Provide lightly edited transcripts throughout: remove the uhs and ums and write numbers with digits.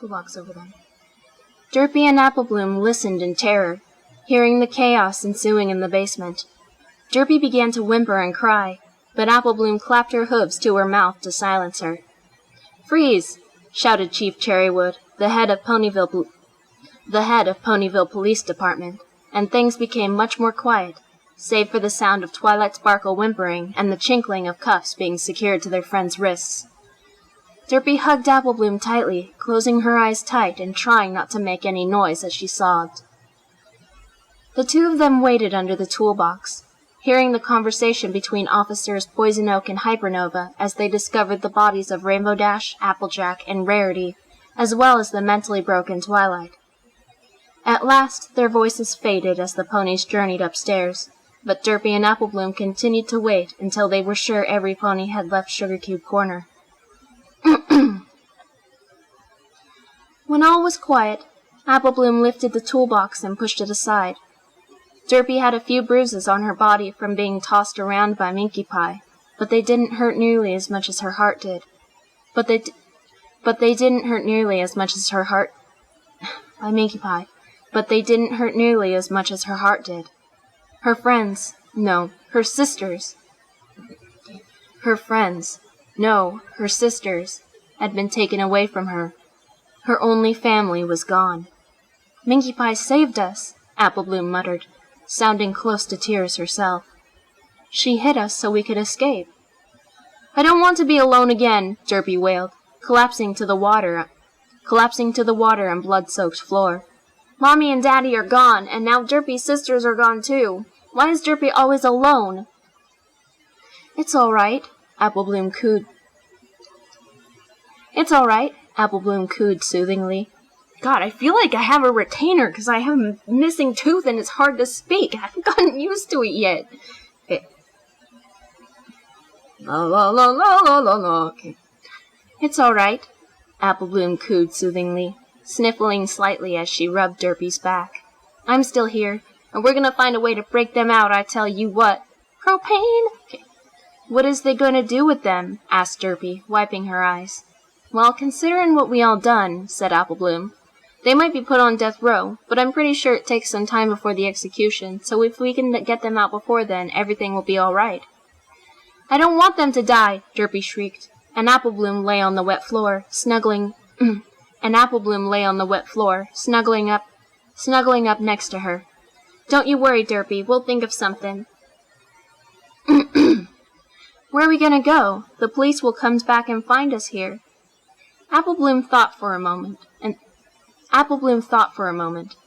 toolbox over them. Derpy and Applebloom listened in terror, hearing the chaos ensuing in the basement. Derpy began to whimper and cry, but Applebloom clapped her hooves to her mouth to silence her. "Freeze!" shouted Chief Cherrywood, the head of Ponyville Police Department, and things became much more quiet, save for the sound of Twilight Sparkle whimpering and the chinkling of cuffs being secured to their friends' wrists. Derpy hugged Applebloom tightly, closing her eyes tight and trying not to make any noise as she sobbed. The two of them waited under the toolbox, hearing the conversation between Officers Poison Oak and Hypernova as they discovered the bodies of Rainbow Dash, Applejack, and Rarity, as well as the mentally broken Twilight. At last, their voices faded as the ponies journeyed upstairs, but Derpy and Applebloom continued to wait until they were sure every pony had left Sugar Cube Corner. When all was quiet, Applebloom lifted the toolbox and pushed it aside. Derpy had a few bruises on her body from being tossed around by Minky Pie, but they didn't hurt nearly as much as her heart did. By Minky Pie. But they didn't hurt nearly as much as her heart did. Her friends, no, her sisters. Her friends, no, her sisters, had been taken away from her. Her only family was gone. "Minky Pie saved us," Applebloom muttered, sounding close to tears herself. "She hid us so we could escape." "I don't want to be alone again," Derpy wailed, collapsing to the water and blood-soaked floor. "Mommy and Daddy are gone, and now Derpy's sisters are gone too. Why is Derpy always alone?" "It's all right," Applebloom cooed. "It's all right," Applebloom cooed soothingly. "God, I feel like I have a retainer because I have a missing tooth and it's hard to speak. I haven't gotten used to it yet." Okay. La la la la la la la. Okay. "It's all right," Applebloom cooed soothingly, sniffling slightly as she rubbed Derpy's back. "I'm still here, and we're gonna find a way to break them out, I tell you what." "Propane?" Okay. "What is they gonna do with them?" asked Derpy, wiping her eyes. "Well, considerin' what we all done," said Applebloom, "they might be put on death row, but I'm pretty sure it takes some time before the execution, so if we can get them out before then, everything will be all right." "I don't want them to die!" Derpy shrieked, and Applebloom lay on the wet floor, snuggling up next to her. "Don't you worry, Derpy, we'll think of something." "Where are we gonna go? The police will come back and find us here." Applebloom thought for a moment,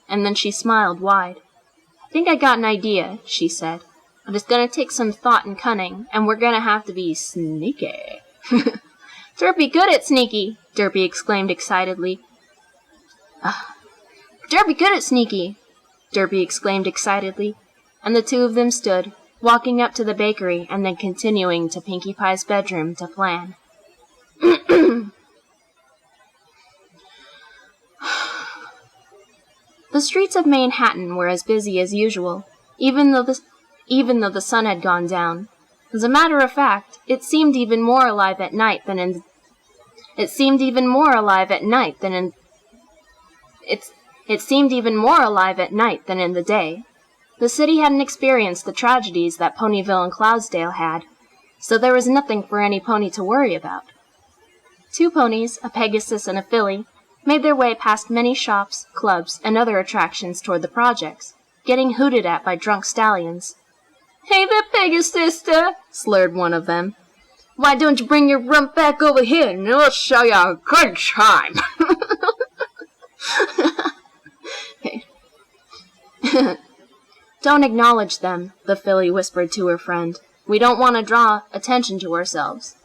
and then she smiled wide. "I think I got an idea," she said. "But it's gonna take some thought and cunning, and we're gonna have to be sneaky." "Derpy good at sneaky!" Derpy exclaimed excitedly. "Derpy good at sneaky!" Derpy exclaimed excitedly, and the two of them stood, walking up to the bakery and then continuing to Pinkie Pie's bedroom to plan. The streets of Manhattan were as busy as usual, even though the sun had gone down. As a matter of fact, it seemed even more alive at night than in the day. The city hadn't experienced the tragedies that Ponyville and Cloudsdale had, so there was nothing for any pony to worry about. Two ponies, a Pegasus and a filly, made their way past many shops, clubs, and other attractions toward the projects, getting hooted at by drunk stallions. "Hey there, Pegasus, slurred one of them. "Why don't you bring your rump back over here and we'll show you a good time?" "Don't acknowledge them," the filly whispered to her friend. "We don't want to draw attention to ourselves."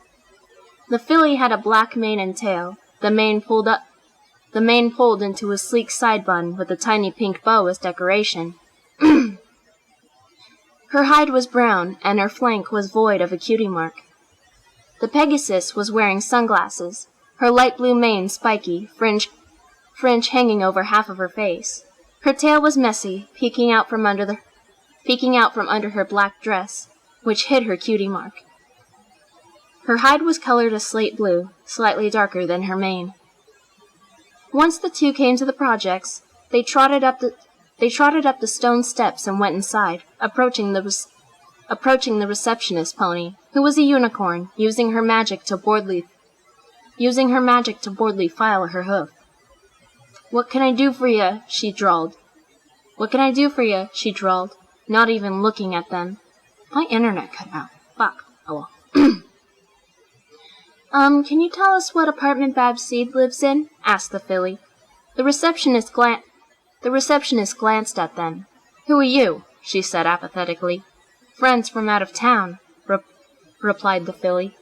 The filly had a black mane and tail, the mane pulled into a sleek side bun with a tiny pink bow as decoration. Her hide was brown, and her flank was void of a cutie mark. The Pegasus was wearing sunglasses, her light blue mane spiky, fringe hanging over half of her face. Her tail was messy, peeking out from under her black dress, which hid her cutie mark. Her hide was colored a slate blue, slightly darker than her mane. Once the two came to the projects, they trotted up the stone steps and went inside, approaching the receptionist pony, who was a unicorn, using her magic to boldly file her hoof. "What can I do for you?" she drawled. "What can I do for you?" she drawled, not even looking at them. My internet cut out. Fuck. Oh well. Can you tell us what apartment Babs Seed lives in?" asked the filly. The receptionist glanced at them. "Who are you?" she said apathetically. "Friends from out of town," replied the filly.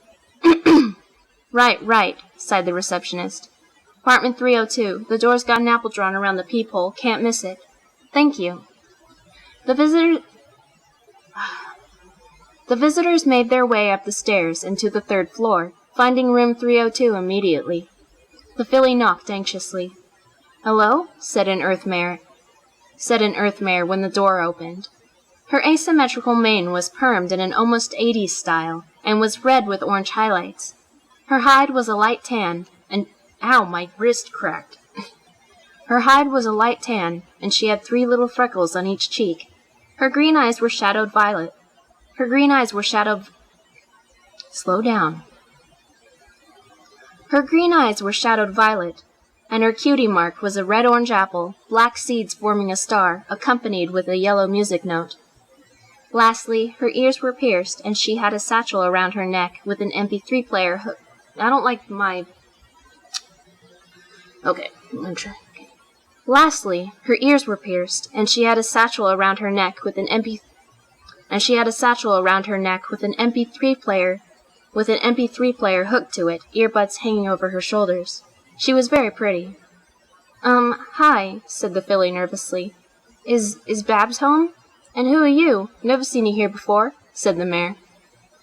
Right, sighed the receptionist. "Apartment 302. The door's got an apple drawn around the peephole. Can't miss it." "Thank you." The visitors made their way up the stairs and to the third floor, finding room 302 immediately. The filly knocked anxiously. "Hello?" said an earth mare when the door opened. Her asymmetrical mane was permed in an almost 80s style, and was red with orange highlights. Her hide was a light tan, and ow, my wrist cracked. Her hide was a light tan, and she had 3 little freckles on each cheek. Her green eyes were shadowed violet. Slow down. Her green eyes were shadowed violet, and her cutie mark was a red-orange apple, black seeds forming a star, accompanied with a yellow music note. Lastly, her ears were pierced, and she had a satchel around her neck with an MP3 player hook. I don't like my... Okay, I'm sure. Lastly, her ears were pierced, and she had a satchel around her neck with an MP3 player hooked to it, earbuds hanging over her shoulders. She was very pretty. Hi, said the filly nervously. Is Babs home? And who are you? Never seen you here before, said the mare.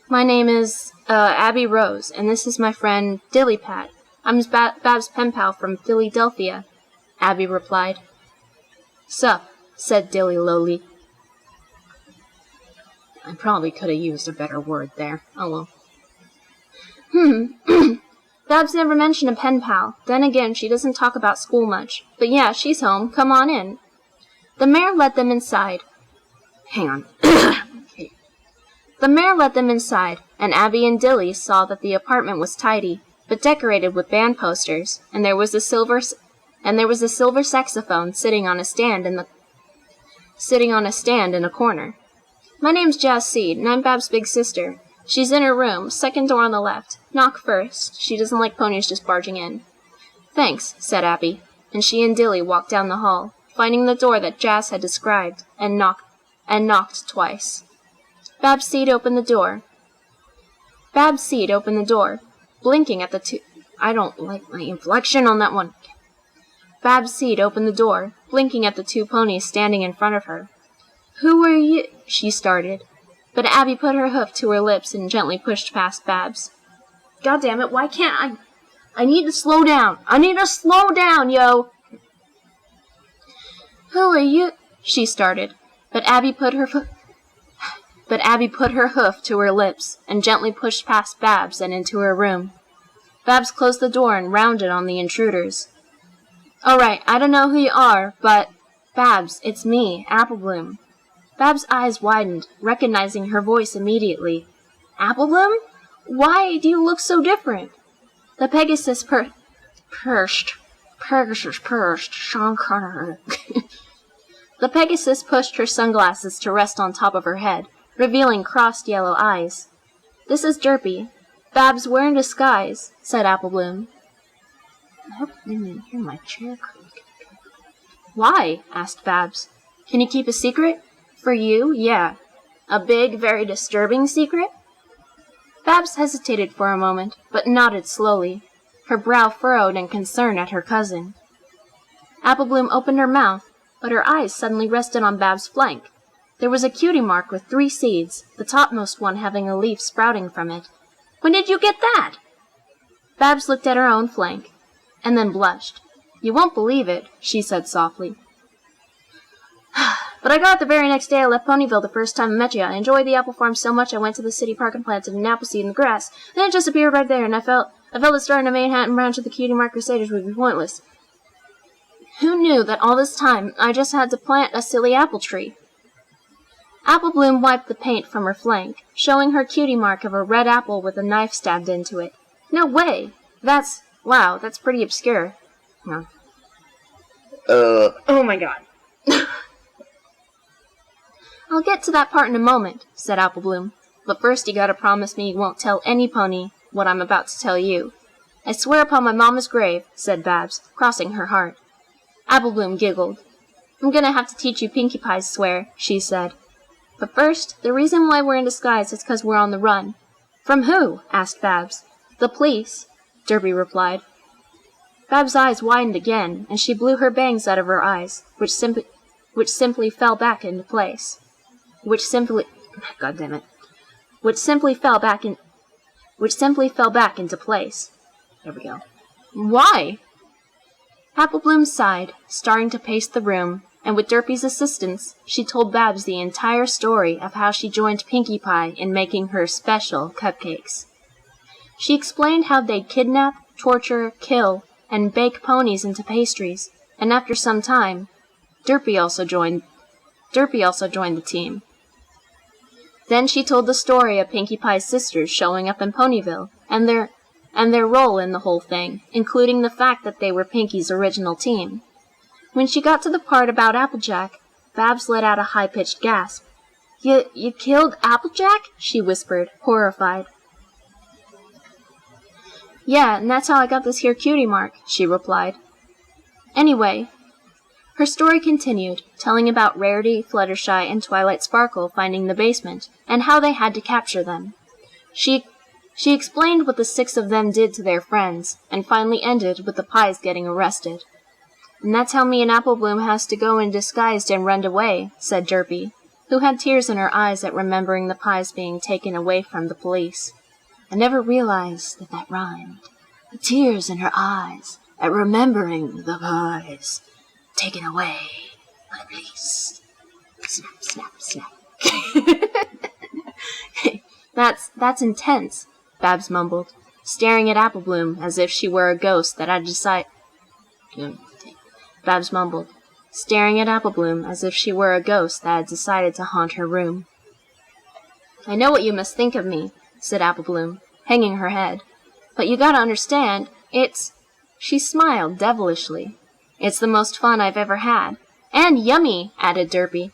My name is, Abby Rose, and this is my friend Dillypat. I'm Babs' pen pal from Philadelphia, Abby replied. Sup, said Dilly lowly. I probably could have used a better word there. Oh well. Babs never mentioned a pen pal. Then again, she doesn't talk about school much. But yeah, she's home. Come on in. The mare led them inside. Hang on. Okay. The mare led them inside, and Abby and Dilly saw that the apartment was tidy, but decorated with band posters, and there was a silver saxophone sitting on a stand in a corner. My name's Jazz Seed, and I'm Babs' big sister. She's in her room, second door on the left. Knock first. She doesn't like ponies just barging in. Thanks, said Abby, and she and Dilly walked down the hall, finding the door that Jazz had described, and knocked twice. Babs Seed opened the door, blinking at the two... I don't like my inflection on that one. Babs Seed opened the door, blinking at the 2 ponies standing in front of her. Who are you? She started, but Abby put her hoof to her lips and gently pushed past Babs. God damn it, why can't I... I need to slow down. Yo! Who are you? She started, but Abby put her hoof to her lips and gently pushed past Babs and into her room. Babs closed the door and rounded on the intruders. All right, I don't know who you are, but... Babs, it's me, Applebloom. Babs' eyes widened, recognizing her voice immediately. Applebloom? Why do you look so different? The Pegasus Sean Connery. The Pegasus pushed her sunglasses to rest on top of her head, revealing crossed yellow eyes. This is Derpy. Babs, we're in disguise, said Applebloom. I hope you didn't hear my chair creak. Why? Asked Babs. Can you keep a secret? For you, yeah. A big, very disturbing secret? Babs hesitated for a moment, but nodded slowly, her brow furrowed in concern at her cousin. Applebloom opened her mouth, but her eyes suddenly rested on Babs' flank. There was a cutie mark with 3 seeds, the topmost one having a leaf sprouting from it. When did you get that? Babs looked at her own flank, and then blushed. You won't believe it, she said softly. But I got it the very next day I left Ponyville the first time I met you. I enjoyed the apple farm so much I went to the city park and planted an apple seed in the grass. Then it just appeared right there, and I felt that starting a Manhattan branch of the Cutie Mark Crusaders would be pointless. Who knew that all this time I just had to plant a silly apple tree? Apple Bloom wiped the paint from her flank, showing her cutie mark of a red apple with a knife stabbed into it. No way! Wow, that's pretty obscure. No. Oh my god. I'll get to that part in a moment, said Apple Bloom. But first you gotta promise me you won't tell any pony what I'm about to tell you. I swear upon my mama's grave, said Babs, crossing her heart. Apple Bloom giggled. I'm gonna have to teach you Pinkie Pie's swear, she said. But first, the reason why we're in disguise is 'cause we're on the run. From who? Asked Babs. The police, Derby replied. Babs' eyes widened again, and she blew her bangs out of her eyes, which simply fell back into place. Which simply fell back into place. There we go. Why? Apple Bloom sighed, starting to pace the room, and with Derpy's assistance, she told Babs the entire story of how she joined Pinkie Pie in making her special cupcakes. She explained how they'd kidnap, torture, kill, and bake ponies into pastries, and after some time, Derpy also joined the team. Then she told the story of Pinkie Pie's sisters showing up in Ponyville, and their role in the whole thing, including the fact that they were Pinkie's original team. When she got to the part about Applejack, Babs let out a high-pitched gasp. You killed Applejack? She whispered, horrified. Yeah, and that's how I got this here cutie mark, she replied. Anyway, her story continued, telling about Rarity, Fluttershy, and Twilight Sparkle finding the basement, and how they had to capture them. She explained what the 6 of them did to their friends, and finally ended with the Pies getting arrested. And that's how me and Apple Bloom has to go in disguised and run away, said Derpy, who had tears in her eyes at remembering the Pies being taken away from the police. I never realized that rhymed. The tears in her eyes at remembering the Pies taken away by the police. Snap, snap, snap. That's intense, Babs mumbled, staring at Apple Bloom as if she were a ghost that had decided. Babs mumbled, staring at Apple Bloom as if she were a ghost that had decided to haunt her room. I know what you must think of me, said Apple Bloom, hanging her head. But you gotta understand, She smiled devilishly. It's the most fun I've ever had. And yummy, added Derpy.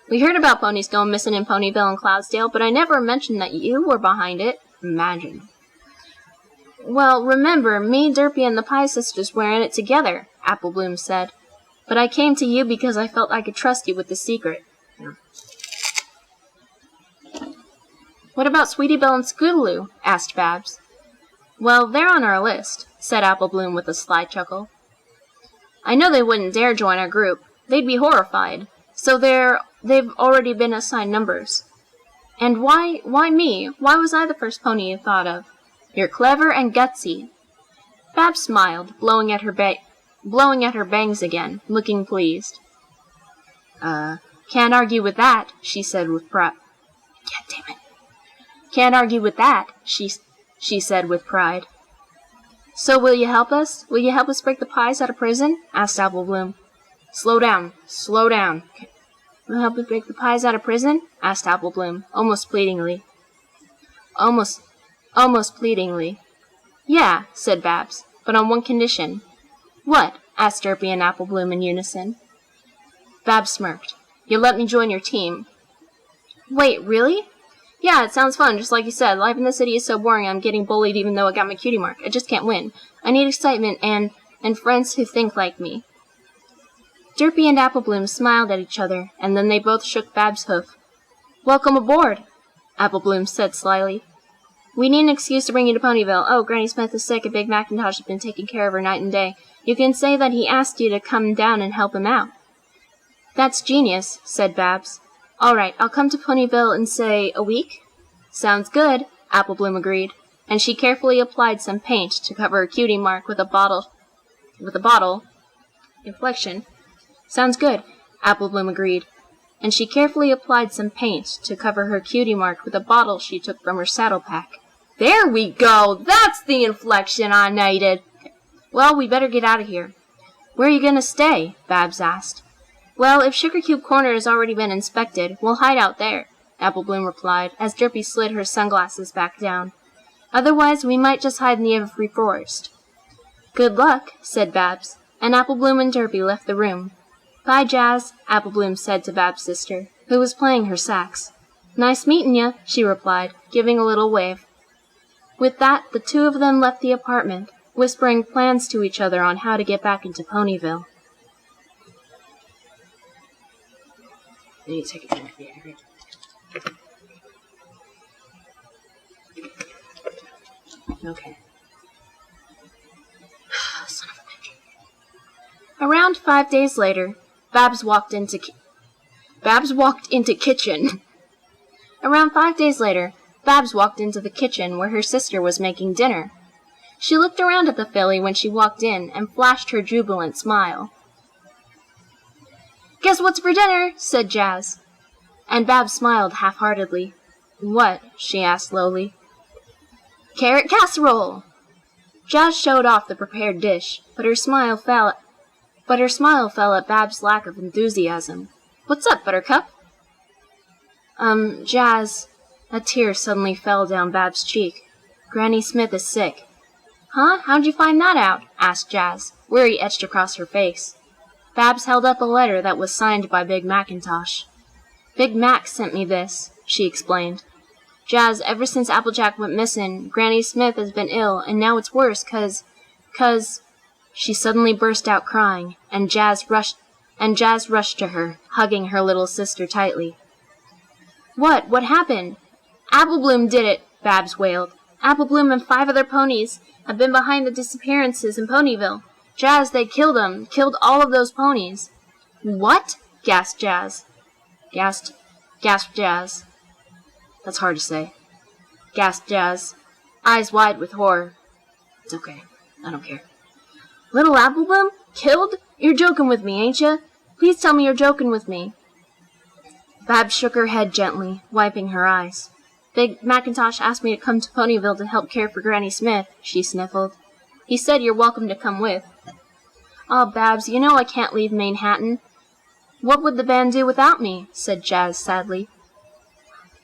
We heard about ponies going missing in Ponyville and Cloudsdale, but I never mentioned that you were behind it. Imagine. Well, remember, me, Derpy, and the Pie Sisters were in it together, Apple Bloom said. But I came to you because I felt I could trust you with the secret. What about Sweetie Belle and Scootaloo? Asked Babs. Well, they're on our list, said Apple Bloom with a sly chuckle. I know they wouldn't dare join our group. They'd be horrified. So they've already been assigned numbers. And why me? Why was I the first pony you thought of? You're clever and gutsy. Babs smiled, blowing at her bangs again, looking pleased. Can't argue with that, she said with pride. God damn it. Can't argue with that, she said with pride. So will you help us? Will you help us break the Pies out of prison? Asked Apple Bloom. Slow down. Will you help us break the Pies out of prison? Asked Apple Bloom, almost pleadingly. Almost pleadingly. Yeah, said Babs, but on one condition. What? Asked Derpy and Apple Bloom in unison. Babs smirked. You'll let me join your team. Wait, really? Yeah, it sounds fun, just like you said. Life in the city is so boring I'm getting bullied even though I got my cutie mark. I just can't win. I need excitement and friends who think like me. Derpy and Apple Bloom smiled at each other, and then they both shook Babs' hoof. Welcome aboard, Apple Bloom said slyly. We need an excuse to bring you to Ponyville. Oh, Granny Smith is sick and Big Macintosh has been taking care of her night and day. You can say that he asked you to come down and help him out. That's genius, said Babs. All right, I'll come to Ponyville in, say, a week? Sounds good, Apple Bloom agreed, and she carefully applied some paint to cover her cutie mark with a bottle. Inflection. Sounds good, Apple Bloom agreed, and she carefully applied some paint to cover her cutie mark with a bottle she took from her saddle pack. There we go! That's the inflection I needed! Well, we better get out of here. "Where are you going to stay?" Babs asked. "Well, if Sugar Cube Corner has already been inspected, we'll hide out there," Apple Bloom replied, as Derpy slid her sunglasses back down. "Otherwise, we might just hide in the every forest." "Good luck," said Babs, and Apple Bloom and Derpy left the room. "Bye, Jazz," Apple Bloom said to Babs' sister, who was playing her sax. "Nice meetin' ya," she replied, giving a little wave. With that, the two of them left the apartment, whispering plans to each other on how to get back into Ponyville. I need to take a drink of the air. Okay. Son of a bitch. Around 5 days later, Babs walked into kitchen. Around 5 days later, Babs walked into the kitchen where her sister was making dinner. She looked around at the filly when she walked in and flashed her jubilant smile. "Guess what's for dinner?" said Jazz. And Babs smiled half-heartedly. "What?" she asked slowly. "Carrot casserole!" Jazz showed off the prepared dish, but her smile fell at Babs' lack of enthusiasm. "What's up, Buttercup?" Jazz..." A tear suddenly fell down Babs' cheek. "Granny Smith is sick." "Huh? How'd you find that out?" asked Jazz, worry etched across her face. Babs held up a letter that was signed by Big Macintosh. "Big Mac sent me this," she explained. "Jazz, ever since Applejack went missin', Granny Smith has been ill, and now it's worse, 'cause... She suddenly burst out crying, and Jazz rushed to her, hugging her little sister tightly. "What? What happened?" "Apple Bloom did it," Babs wailed. "Apple Bloom and 5 other ponies have been behind the disappearances in Ponyville. Jazz, they killed 'em. Killed all of those ponies." "What?" gasped Jazz. Gasped Jazz. That's hard to say. Gasped Jazz, eyes wide with horror. It's okay. I don't care. "Little Apple Bloom? Killed? You're joking with me, ain't ya? Please tell me you're joking with me." Babs shook her head gently, wiping her eyes. "Big Macintosh asked me to come to Ponyville to help care for Granny Smith," she sniffled. "He said you're welcome to come with." "Aw, Babs, you know I can't leave Manhattan." "What would the band do without me?" said Jazz sadly.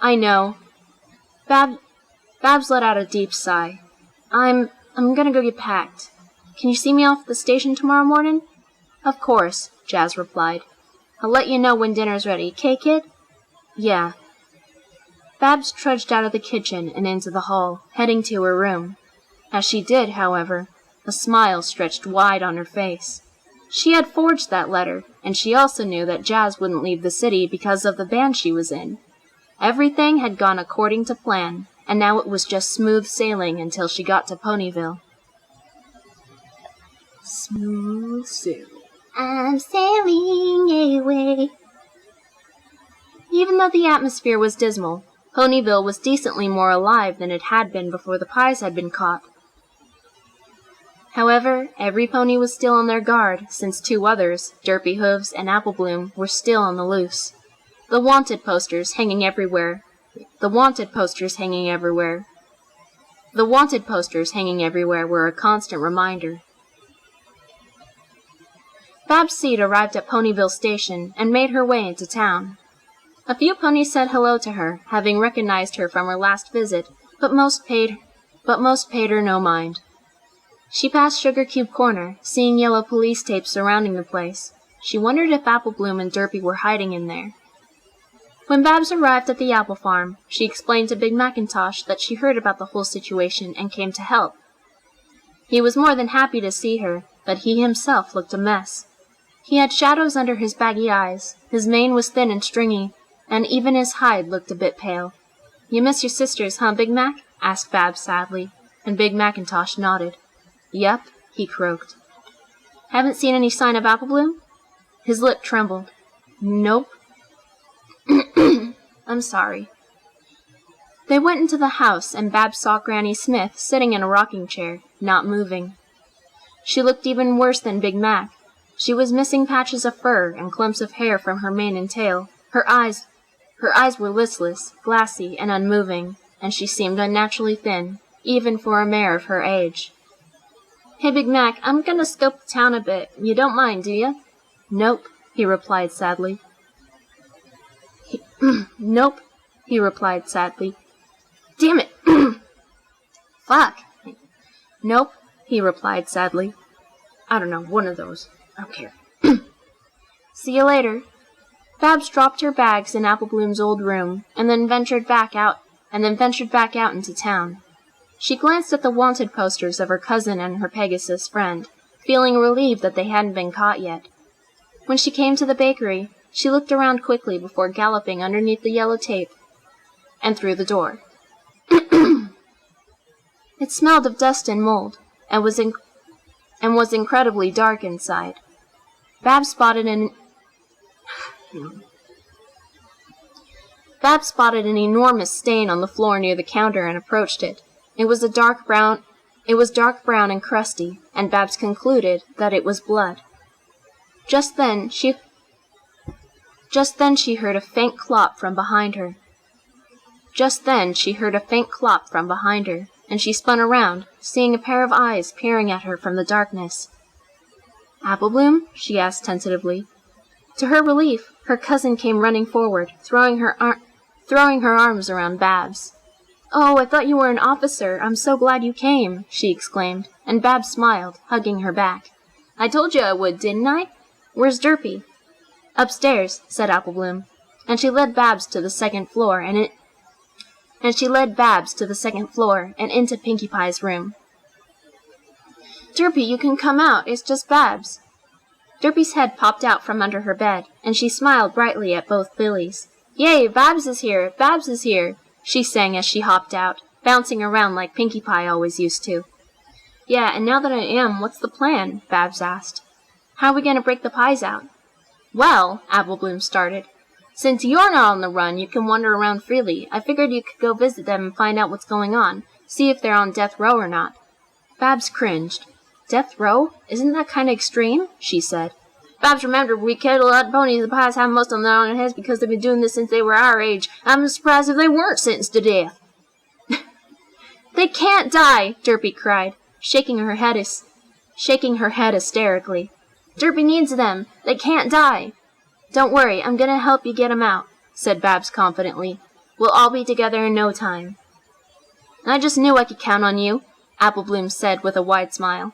"I know." Babs let out a deep sigh. I'm gonna go get packed. Can you see me off at the station tomorrow morning?" "Of course," Jazz replied. "I'll let you know when dinner's ready. 'Kay, kid?" "Yeah." Babs trudged out of the kitchen and into the hall, heading to her room. As she did, however, a smile stretched wide on her face. She had forged that letter, and she also knew that Jazz wouldn't leave the city because of the band she was in. Everything had gone according to plan, and now it was just smooth sailing until she got to Ponyville. Smooth sailing. I'm sailing away. Even though the atmosphere was dismal, Ponyville was decently more alive than it had been before the pies had been caught. However, every pony was still on their guard, since 2 others, Derpy Hooves and Apple Bloom, were still on the loose. The wanted posters hanging everywhere were a constant reminder. Babs' seat arrived at Ponyville Station and made her way into town. A few ponies said hello to her, having recognized her from her last visit, but most paid her no mind. She passed Sugar Cube Corner, seeing yellow police tapes surrounding the place. She wondered if Apple Bloom and Derpy were hiding in there. When Babs arrived at the apple farm, she explained to Big Macintosh that she heard about the whole situation and came to help. He was more than happy to see her, but he himself looked a mess. He had shadows under his baggy eyes, his mane was thin and stringy, and even his hide looked a bit pale. "You miss your sisters, huh, Big Mac?" asked Babs sadly, and Big Macintosh nodded. "Yep," he croaked. "Haven't seen any sign of Apple Bloom?" His lip trembled. "Nope." "I'm sorry." They went into the house, and Babs saw Granny Smith sitting in a rocking chair, not moving. She looked even worse than Big Mac. She was missing patches of fur and clumps of hair from her mane and tail. Her eyes were listless, glassy, and unmoving, and she seemed unnaturally thin, even for a mare of her age. Hey, Big Mac, I'm gonna scope the town a bit. You don't mind, do you? Nope, he replied sadly. Nope, he replied sadly. Damn it! Fuck! Nope, he replied sadly. I don't know, one of those. I don't care. See you later. Babs dropped her bags in Apple Bloom's old room, and then ventured back out into town. She glanced at the wanted posters of her cousin and her Pegasus friend, feeling relieved that they hadn't been caught yet. When she came to the bakery, she looked around quickly before galloping underneath the yellow tape and through the door. It smelled of dust and mold, and was incredibly dark inside. Babs spotted an enormous stain on the floor near the counter and approached it. It was dark brown and crusty, and Babs concluded that it was blood. Just then she heard a faint clop from behind her. And she spun around, seeing a pair of eyes peering at her from the darkness. Apple Bloom? She asked tentatively. To her relief, her cousin came running forward, throwing her arms around Babs. Oh, I thought you were an officer. I'm so glad you came, she exclaimed, and Babs smiled, hugging her back. I told you I would, didn't I? Where's Derpy? Upstairs, said Apple Bloom, and she led Babs to the second floor and into Pinkie Pie's room. Derpy, you can come out. It's just Babs. Derpy's head popped out from under her bed, and she smiled brightly at both Billies. Yay, Babs is here! Babs is here! She sang as she hopped out, bouncing around like Pinkie Pie always used to. Yeah, and now that I am, what's the plan? Babs asked. How are we going to break the pies out? Well, Apple Bloom started. Since you're not on the run, you can wander around freely. I figured you could go visit them and find out what's going on, see if they're on death row or not. Babs cringed. Death row? Isn't that kind of extreme? She said. Babs, remember, we killed a lot of ponies. The pies have most of them on their heads because they've been doing this since they were our age. I'm surprised if they weren't sentenced to death. They can't die, Derpy cried, shaking her head hysterically. Derpy needs them. They can't die. Don't worry, I'm going to help you get 'em out, said Babs confidently. We'll all be together in no time. I just knew I could count on you, Apple Bloom said with a wide smile.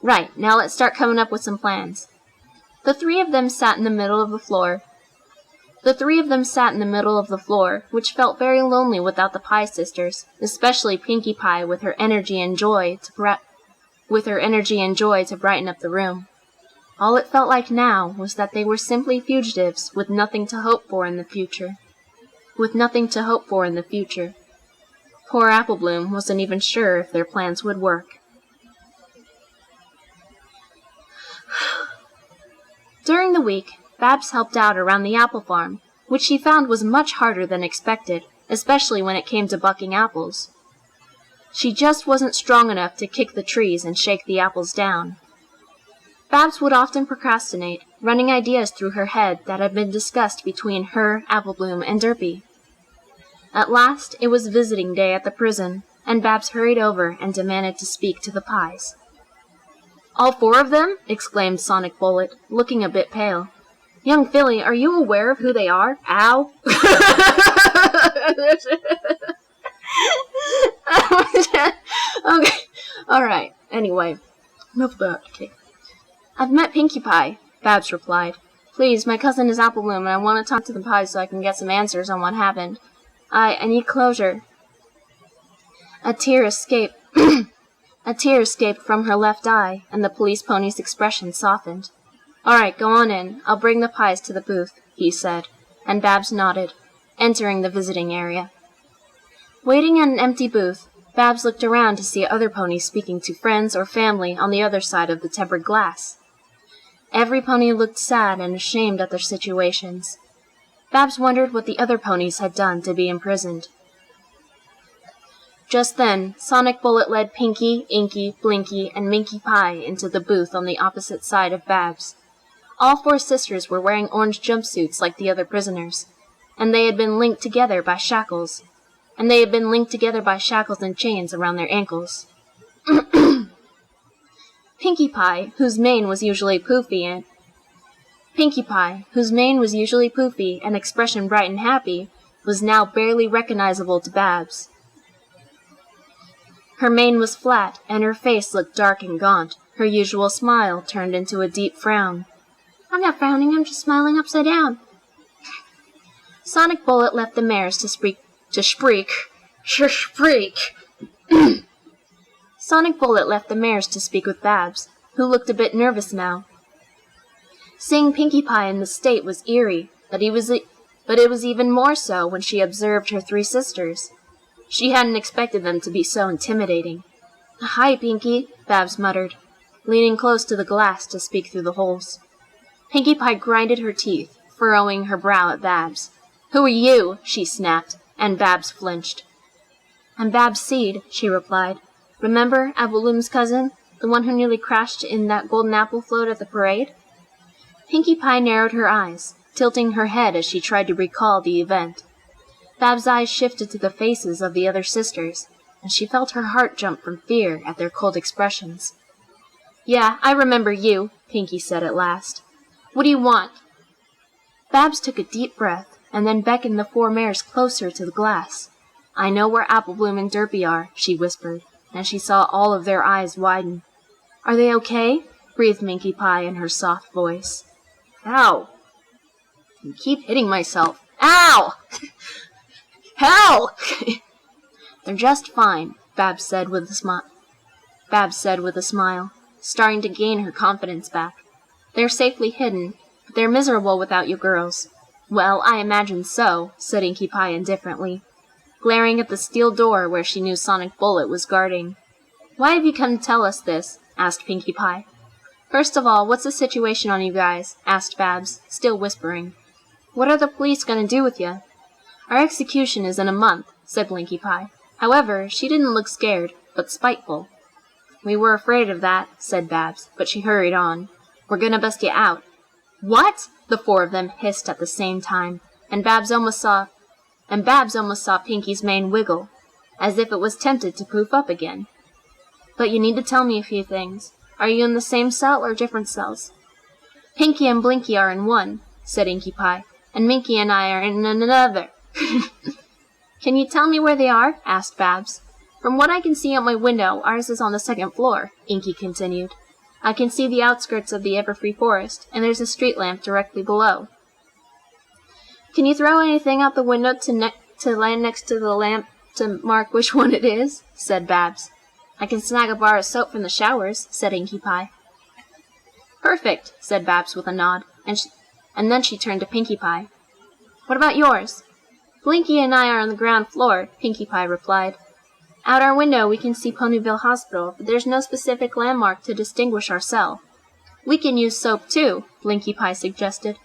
Right, now let's start coming up with some plans. The three of them sat in the middle of the floor, which felt very lonely without the Pie Sisters, especially Pinkie Pie with her energy and joy to brighten up the room. All it felt like now was that they were simply fugitives with nothing to hope for in the future. Poor Apple Bloom wasn't even sure if their plans would work. During the week, Babs helped out around the apple farm, which she found was much harder than expected, especially when it came to bucking apples. She just wasn't strong enough to kick the trees and shake the apples down. Babs would often procrastinate, running ideas through her head that had been discussed between her, Apple Bloom, and Derpy. At last, it was visiting day at the prison, and Babs hurried over and demanded to speak to the Pies. All four of them? Exclaimed Sonic Bullet, looking a bit pale. Young Philly, are you aware of who they are? Ow! Okay, alright, anyway. Enough about it. Okay. I've met Pinkie Pie, Babs replied. Please, my cousin is Apple Bloom, and I want to talk to the Pies so I can get some answers on what happened. I need closure. A tear escaped from her left eye, and the police pony's expression softened. All right, go on in. I'll bring the Pies to the booth, he said, and Babs nodded, entering the visiting area. Waiting in an empty booth, Babs looked around to see other ponies speaking to friends or family on the other side of the tempered glass. Every pony looked sad and ashamed at their situations. Babs wondered what the other ponies had done to be imprisoned. Just then, Sonic Bullet led Pinkie, Inky, Blinky, and Minky Pie into the booth on the opposite side of Babs. All four sisters were wearing orange jumpsuits like the other prisoners, and they had been linked together by shackles. And chains around their ankles. Pinkie Pie, whose mane was usually poofy and expression bright and happy, was now barely recognizable to Babs. Her mane was flat, and her face looked dark and gaunt. Her usual smile turned into a deep frown. I'm not frowning, I'm just smiling upside down. Sonic Bullet left the mares to spreek. Sonic Bullet left the mares to speak with Babs, who looked a bit nervous now. Seeing Pinkie Pie in this state was eerie, but it was even more so when she observed her three sisters. She hadn't expected them to be so intimidating. Hi, Pinkie, Babs muttered, leaning close to the glass to speak through the holes. Pinkie Pie grinded her teeth, furrowing her brow at Babs. Who are you? She snapped, and Babs flinched. I'm Babs Seed, she replied. Remember Apple cousin, the one who nearly crashed in that golden apple float at the parade? Pinkie Pie narrowed her eyes, tilting her head as she tried to recall the event. Babs' eyes shifted to the faces of the other sisters, and she felt her heart jump from fear at their cold expressions. Yeah, I remember you, Pinkie said at last. What do you want? Babs took a deep breath, and then beckoned the four mares closer to the glass. I know where Apple Bloom and Derpy are, she whispered, and she saw all of their eyes widen. Are they okay? Breathed Minky Pie in her soft voice. Ow! I keep hitting myself. Ow! Hell! They're just fine, Babs said with a smile, starting to gain her confidence back. They're safely hidden, but they're miserable without you girls. Well, I imagine so, said Inky Pie indifferently, glaring at the steel door where she knew Sonic Bullet was guarding. Why have you come to tell us this? Asked Pinkie Pie. First of all, what's the situation on you guys? Asked Babs, still whispering. What are the police going to do with you? Our execution is in a month, said Blinky Pie. However, she didn't look scared, but spiteful. We were afraid of that, said Babs, but she hurried on. We're going to bust you out. What? The four of them hissed at the same time, and Babs almost saw Pinkie's mane wiggle, as if it was tempted to poof up again. But you need to tell me a few things. Are you in the same cell or different cells? Pinkie and Blinky are in one, said Inky Pie, and Minky and I are in another. Can you tell me where they are? Asked Babs. From what I can see out my window, ours is on the second floor, Inky continued. I can see the outskirts of the Everfree Forest, and there's a street lamp directly below. Can you throw anything out the window to land next to the lamp to mark which one it is? Said Babs. I can snag a bar of soap from the showers, said Inky Pie. Perfect, said Babs with a nod, and then she turned to Pinkie Pie. What about yours? Blinky and I are on the ground floor, Pinkie Pie replied. Out our window we can see Ponyville Hospital, but there's no specific landmark to distinguish our cell. We can use soap too, Blinky Pie suggested.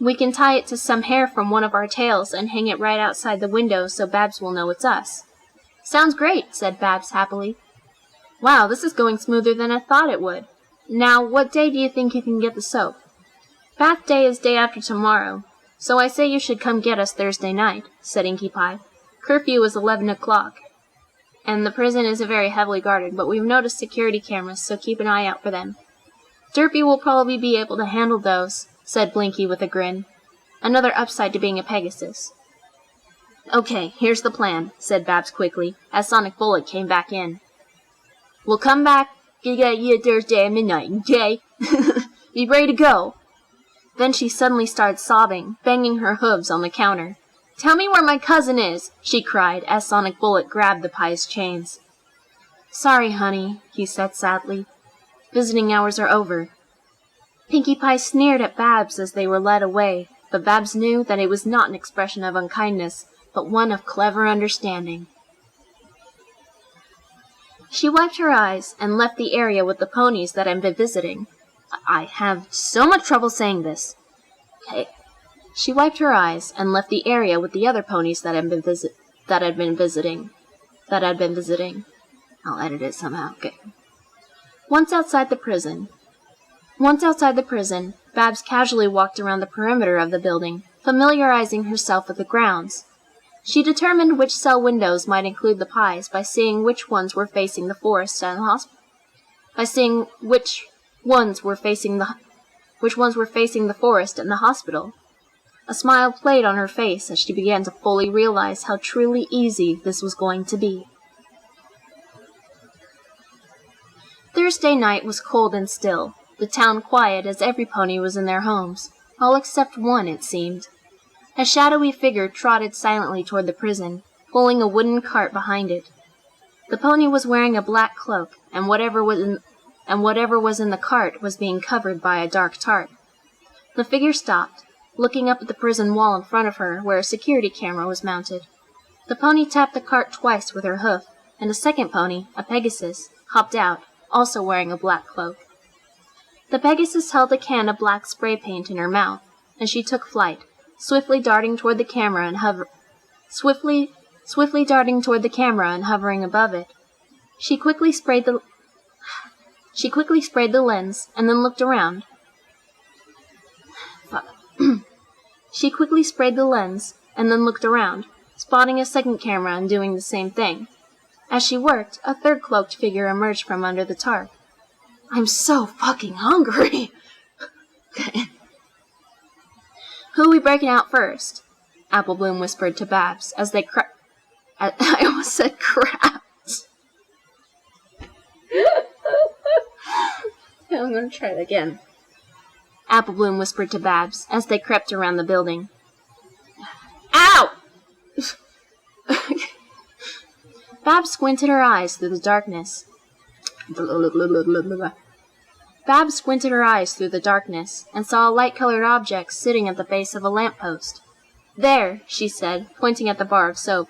We can tie it to some hair from one of our tails and hang it right outside the window so Babs will know it's us. Sounds great, said Babs happily. Wow, this is going smoother than I thought it would. Now, what day do you think you can get the soap? Bath day is day after tomorrow, so I say you should come get us Thursday night, said Inky Pie. Curfew is 11 o'clock, and the prison isn't very heavily guarded, but we've noticed security cameras, so keep an eye out for them. Derpy will probably be able to handle those, said Blinky with a grin. Another upside to being a Pegasus. Okay, here's the plan, said Babs quickly, as Sonic Bullet came back in. We'll come back, get you Thursday at midnight, okay? Be ready to go. Then she suddenly started sobbing, banging her hooves on the counter. Tell me where my cousin is, she cried as Sonic Bullet grabbed the pie's chains. Sorry, honey, he said sadly. Visiting hours are over. Pinkie Pie sneered at Babs as they were led away, but Babs knew that it was not an expression of unkindness, but one of clever understanding. She wiped her eyes and left the area with the ponies that had been visiting. I have so much trouble saying this. Okay. She wiped her eyes and left the area with the other ponies that had been visiting. I'll edit it somehow. Okay. Once outside the prison, Babs casually walked around the perimeter of the building, familiarizing herself with the grounds. She determined which cell windows might include the pies by seeing which ones were facing the forest and the hospital. by seeing which ones were facing the forest and the hospital. A smile played on her face as she began to fully realize how truly easy this was going to be. Thursday night was cold and still, the town quiet as every pony was in their homes, all except one, it seemed. A shadowy figure trotted silently toward the prison, pulling a wooden cart behind it. The pony was wearing a black cloak, and whatever was in the cart was being covered by a dark tarp. The figure stopped, looking up at the prison wall in front of her where a security camera was mounted. The pony tapped the cart twice with her hoof, and a second pony, a Pegasus, hopped out, also wearing a black cloak. The Pegasus held a can of black spray paint in her mouth, and she took flight, swiftly darting toward the camera and hovering above it. She quickly sprayed the lens and then looked around. She quickly sprayed the lens and then looked around, spotting a second camera and doing the same thing. As she worked, a third cloaked figure emerged from under the tarp. I'm so fucking hungry. Who are we breaking out first? Apple Bloom whispered to Babs as they I almost said crabs. I'm gonna try it again. Apple Bloom whispered to Babs as they crept around the building. Ow! Babs squinted her eyes through the darkness. Babs squinted her eyes through the darkness and saw a light-colored object sitting at the base of a lamppost. There, she said, pointing at the bar of soap.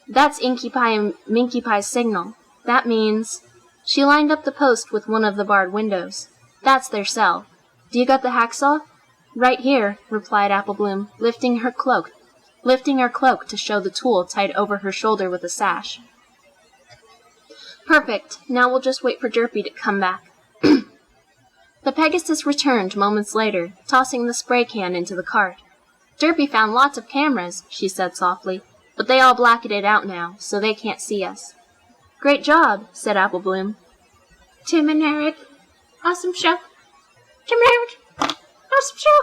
That's Inky Pie and Minky Pie's signal. That means... She lined up the post with one of the barred windows. That's their cell. Do you got the hacksaw? Right here, replied Apple Bloom, lifting her cloak to show the tool tied over her shoulder with a sash. Perfect. Now we'll just wait for Derpy to come back. The Pegasus returned moments later, tossing the spray can into the cart. Derpy found lots of cameras, she said softly, but they all blackened out now, so they can't see us. Great job, said Apple Bloom. Tim and Eric, awesome show. Tim and Eric, awesome show.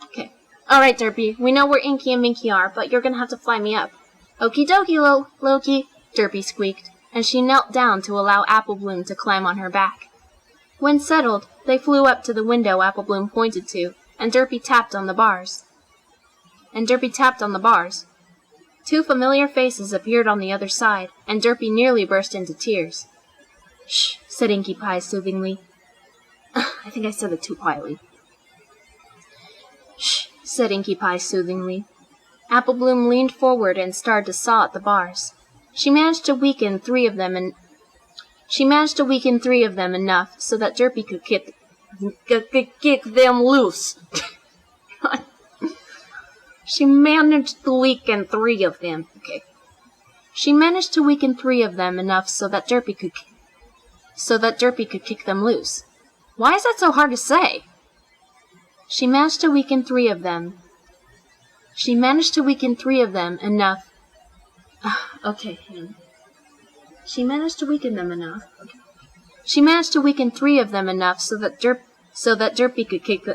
Okay. Alright, Derpy, we know where Inky and Minky are, but you're gonna have to fly me up. Okie dokie, Loki, Derpy squeaked, and she knelt down to allow Apple Bloom to climb on her back. When settled, they flew up to the window Apple Bloom pointed to, and Derpy tapped on the bars. Two familiar faces appeared on the other side, and Derpy nearly burst into tears. Shh, said Inky Pie soothingly. I think I said it too quietly. Shh, said Inky Pie soothingly. Apple Bloom leaned forward and started to saw at the bars. She managed to weaken three of them enough so that Derpy could kick them loose. She managed to weaken three of them. Okay. She managed to weaken three of them enough so that Derpy could kick them loose. Why is that so hard to say? She managed to weaken three of them enough. Okay. She managed to weaken them enough. Okay. She managed to weaken three of them enough so that Derpy could kick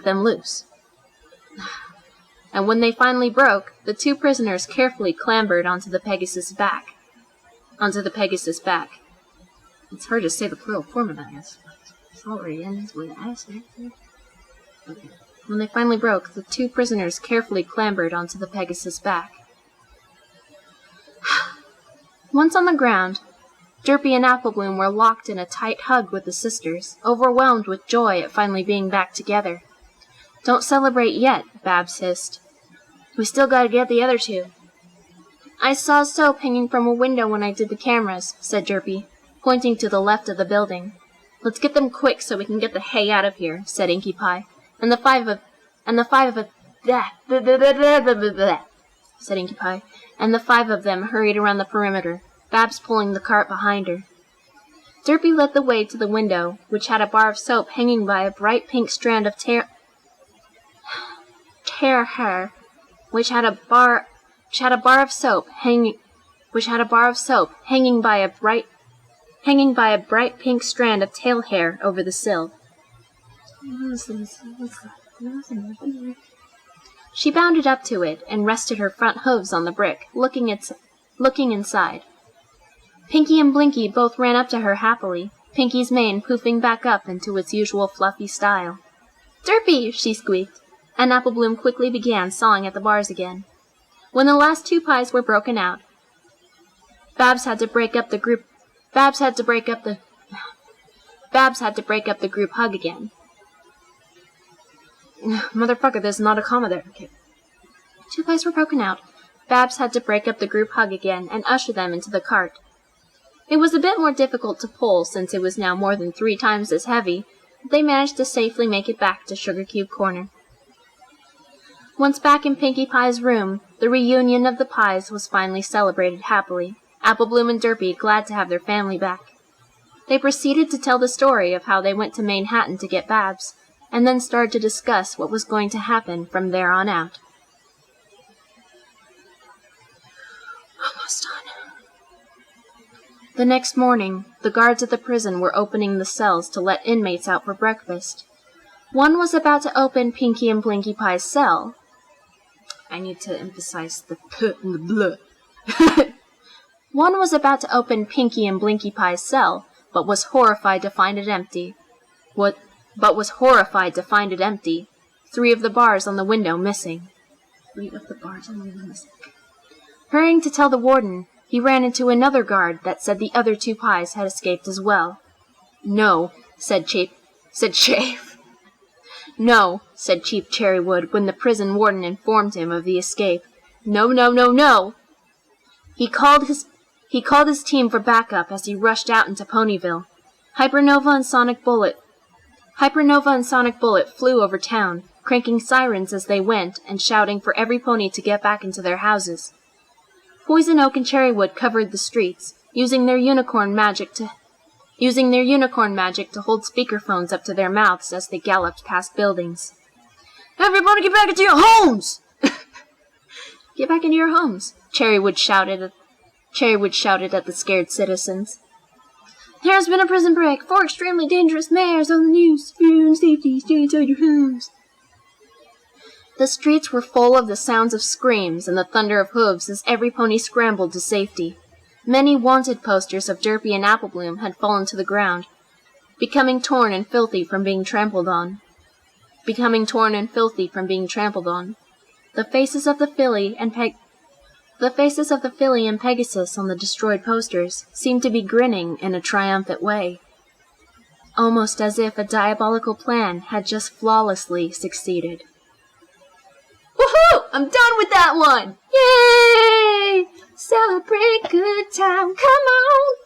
them loose. And when they finally broke, the two prisoners carefully clambered onto the Pegasus' back. It's hard to say the plural form of that, I guess. It's already ends with S. Okay. When they finally broke, the two prisoners carefully clambered onto the Pegasus' back. Once on the ground, Derpy and Apple Bloom were locked in a tight hug with the sisters, overwhelmed with joy at finally being back together. Don't celebrate yet, Babs hissed. We still gotta get the other two. I saw soap hanging from a window when I did the cameras, said Derpy, pointing to the left of the building. Let's get them quick so we can get the hay out of here, said Inky Pie. And the five of them hurried around the perimeter, Babs pulling the cart behind her. Derpy led the way to the window, which had a bar of soap hanging by a bright pink strand of hair, which had a bar of soap hanging which had a bar of soap hanging by a bright pink strand of tail hair over the sill. She bounded up to it and rested her front hooves on the brick, looking inside. Pinkie and Blinky both ran up to her happily, Pinkie's mane poofing back up into its usual fluffy style. "Derpy!" she squeaked, and Apple Bloom quickly began sawing at the bars again. When the last 2 pies were broken out, Babs had to break up the group hug again. Motherfucker, there's not a comma there. Okay. 2 pies were broken out. Babs had to break up the group hug again and usher them into the cart. It was a bit more difficult to pull since it was now more than 3 times as heavy, but they managed to safely make it back to Sugar Cube Corner. Once back in Pinkie Pie's room, the reunion of the pies was finally celebrated happily, Apple Bloom and Derpy glad to have their family back. They proceeded to tell the story of how they went to Manhattan to get Babs, and then started to discuss what was going to happen from there on out. Almost done. The next morning, the guards at the prison were opening the cells to let inmates out for breakfast. One was about to open Pinkie and Blinky Pie's cell. I need to emphasize the p and the blah. One was about to open Pinkie and Blinky Pie's cell, but was horrified to find it empty. 3 of the bars on the window missing. Hurrying to tell the warden, he ran into another guard that said the other 2 pies had escaped as well. "No," said Chief Cherrywood when the prison warden informed him of the escape. "No, no, no, no!" He called his team for backup as he rushed out into Ponyville. Hypernova and Sonic Bullet flew over town, cranking sirens as they went and shouting for every pony to get back into their houses. Poison Oak and Cherrywood covered the streets, using their unicorn magic to hold speakerphones up to their mouths as they galloped past buildings. "Everybody get back into your homes!" "Get back into your homes," Cherrywood shouted at the scared citizens. "There has been a prison break. 4 extremely dangerous mares on the news. Fear and safety, stay inside your homes." The streets were full of the sounds of screams and the thunder of hooves as every pony scrambled to safety. Many wanted posters of Derpy and Apple Bloom had fallen to the ground, becoming torn and filthy from being trampled on. The faces of the filly and Pegasus on the destroyed posters seemed to be grinning in a triumphant way, almost as if a diabolical plan had just flawlessly succeeded. "Woohoo! I'm done with that one! Yay! Celebrate good time, come on!